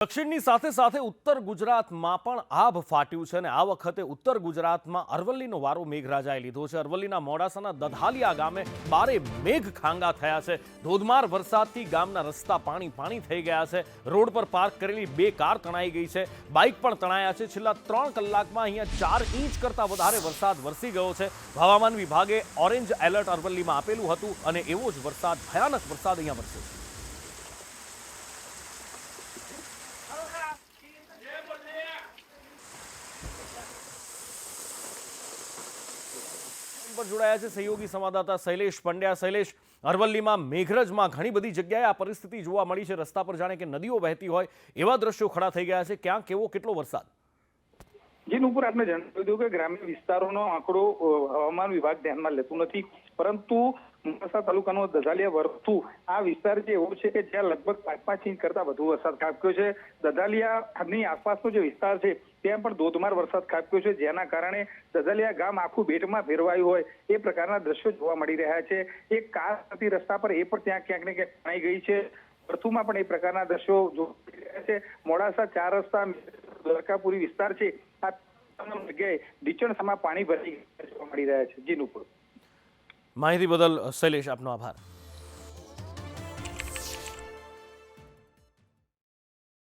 દક્ષિણની સાથે સાથે ઉત્તર ગુજરાતમાં પણ આભ ફાટ્યું છે અને આ વખતે ઉત્તર ગુજરાતમાં અરવલ્લીનો વારો મેઘરાજાએ લીધો છે। અરવલ્લીના મોડાસાના દધાલિયા ગામે બારે મેઘ ખાંગા થયા છે। ધોધમાર વરસાદથી ગામના રસ્તા પાણી થઈ ગયા છે। રોડ પર પાર્ક કરેલી 2 કાર તણાઈ ગઈ છે, બાઇક પણ તણાયા છે। છેલ્લા 3 કલાકમાં અહીંયા 4 ઇંચ કરતાં વધારે વરસાદ વરસી ગયો છે। હવામાન વિભાગે ઓરેન્જ એલર્ટ અરવલ્લીમાં આપેલું હતું અને એવો જ વરસાદ, ભયાનક વરસાદ અહીંયા વરસ્યો છે। પર જોડાયા છે સહયોગી સંવાદદાતા શૈલેષ પંડ્યા। શૈલેષ, અરવલ્લીમાં મેઘરજમાં ઘણી બધી જગ્યાએ આ પરિસ્થિતિ જોવા મળી છે। રસ્તા પર જાણે કે નદીઓ વહેતી હોય એવા દ્રશ્યો ખડા થઈ ગયા છે। ક્યાં કેવો કેટલો વરસાદ? જી નુપુર, આપને જણાવી દઉં કે ગ્રામ્ય વિસ્તારોનો આંકડો હવામાન વિભાગ ધ્યાનમાં લેતું નથી, પરંતુ મોડાસા તાલુકાનો દધાલિયા વર્તુ આ વિસ્તાર જે એવો છે કે જ્યાં લગભગ 5 ઇંચ કરતા વધુ વરસાદ ખાબક્યો છે। દધાલિયાની આસપાસનો જે વિસ્તાર છે ત્યાં પણ ધોધમાર વરસાદ ખાબક્યો છે, જેના કારણે દધાલિયા ગામ આખું બેટમાં ફેરવાયું હોય એ પ્રકારના દ્રશ્યો જોવા મળી રહ્યા છે। એક કાર હતી રસ્તા પર, એ પણ ત્યાં ક્યાંક ને ક્યાંક તણાઈ ગઈ છે। વર્તુમાં પણ એ પ્રકારના દ્રશ્યો જોવા મળી રહ્યા છે। મોડાસા 4 રસ્તા દ્વારકાપુરી વિસ્તાર છે, આ તમામ જગ્યાએ ઢીચણસામાં પાણી ભરાઈ જોવા મળી રહ્યા છે। જી નુપુર, માહિતી બદલ શૈલેષ, આપનો આભાર।